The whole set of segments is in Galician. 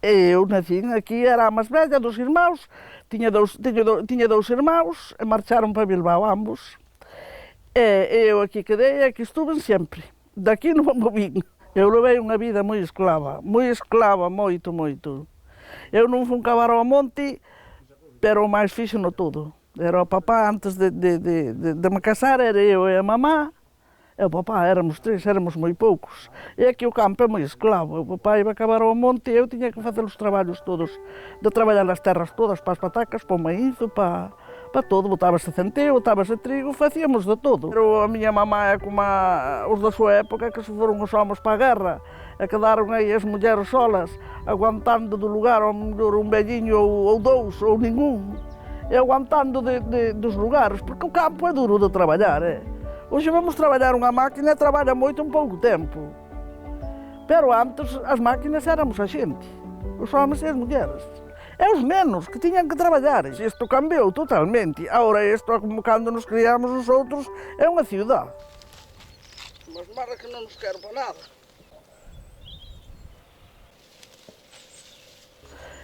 Eu nacín aquí, era a máis velha dos irmãos, tiña dous irmãos, e marcharon para Bilbao ambos. E eu aquí quedei, aquí estuve sempre. Daqui non me movín. Eu levei unha vida moi esclava, moito, moito. Eu non fun cavar ao monte, pero o máis fixo no todo. Era o papá, antes de me casar, era eu e a mamá. E o papá, éramos tres, éramos moi poucos. E aquí o campo é moi esclavo. O papá iba a cavar ao monte e eu tiña que facer os traballos todos. De traballar nas terras todas, para as patacas, para o maíz, para todo. Botábase centeo, botábase trigo, facíamos de todo. Pero a miña mamá é como os da súa época, que se foron os homens para a guerra. E quedaron aí as mulleres solas, aguantando do lugar ao mellor un velliño ou dous, ou ningún. E aguantando dos lugares, porque o campo é duro de traballar, Hoxe vamos trabalhar unha máquina e traballa moito en pouco tempo. Pero antes as máquinas éramos a xente, os homens e as mulleres. E os nenos que tiñan que traballar. Isto cambiou totalmente. Agora isto, como cando nos criamos os outros, é unha ciudad. Mas mara que non nos quero para nada.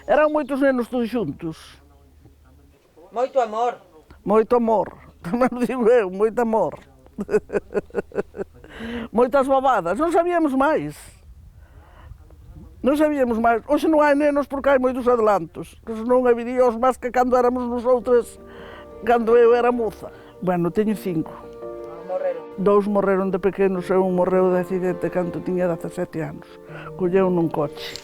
Eran moitos nenos todos xuntos. Moito amor. Moito amor. Tamén o digo eu, moito amor. Moitas babadas, non sabíamos máis. Non sabíamos máis. Hoxe non hai nenos porque hai moitos adelantos. Que senón habería os máis que cando éramos nosotras, cando eu era moza. Bueno, teño 5. Morreron. 2 morreron de pequenos e un morreu de accidente cando tiña 17 anos. Colleu nun coche.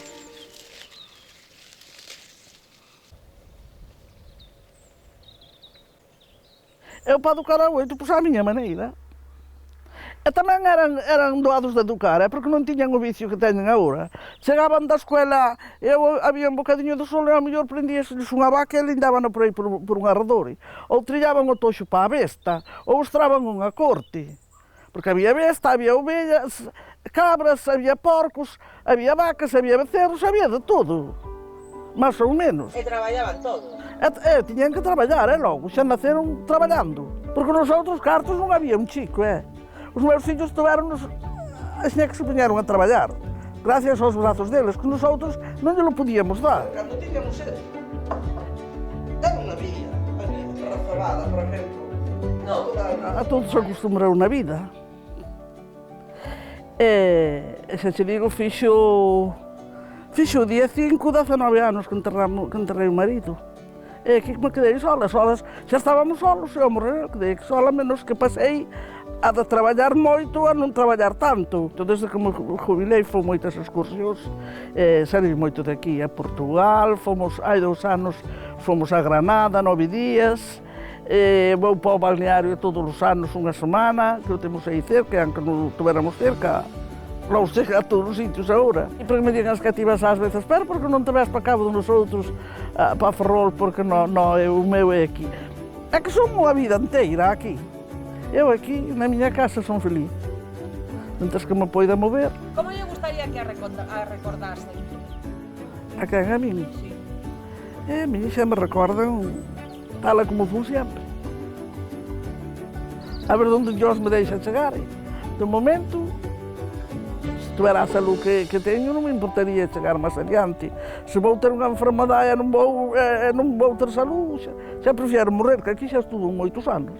Eu para educar a 8, pois á miña maneira. E tamén eran doados de educar, porque non tiñan o vicio que teñen agora. Chegaban da escuela, había un bocadinho de sol e ao mellor prendíaseles unha vaca e lindábano por aí por un arredor. Ou trillaban o toxo para a besta, ou estraban unha corte. Porque había besta, había ovellas, cabras, había porcos, había vacas, había becerros, había de todo. Más ou menos. E traballaban todos. Tiñan que traballar, logo, xa naceron traballando. Porque nos outros cartos non había un chico, Os meus fillos tiveron-nos, assim que se poñeron a traballar, gracias aos brazos deles, que nos outros non lle lo podíamos dar. Cando tiñamos sede, non había razonada, por exemplo. Non. A todos se acostumbraron na vida. E xa che digo, fixo o día 5, 19 anos que enterrei o marido. E aquí me quedei sola, xa estábamos solos, eu morrer, quedei sola, menos que pasei a de traballar moito a non traballar tanto. Desde que me jubilei fui moitas excursións, saí moito de aquí a Portugal, hai 2 anos fomos a Granada, 9 días, vou para o balneario todos os anos unha semana, que o temos aí cerca, aunque non tuveramos cerca, logo chega a todos os sitios agora. E porque me digan as cativas ás veces, pero porque non te ves para cabo de nosotros, para Ferrol, porque non, o meu é aquí. É que son unha vida inteira aquí. Eu aquí, na miña casa, son feliz. Antes que me poida mover. Como lle gustaría que a recordase? A quen? A min? Sí. A min xa me recordan tal como fun sempre. A ver onde Dios me deixa chegar. De momento, se tuver a salud que teño, non me importaría chegar máis adiante. Se vou ter unha enfermedade e non vou ter salud, xa prefiero morrer, que aquí xa estuvo moitos anos.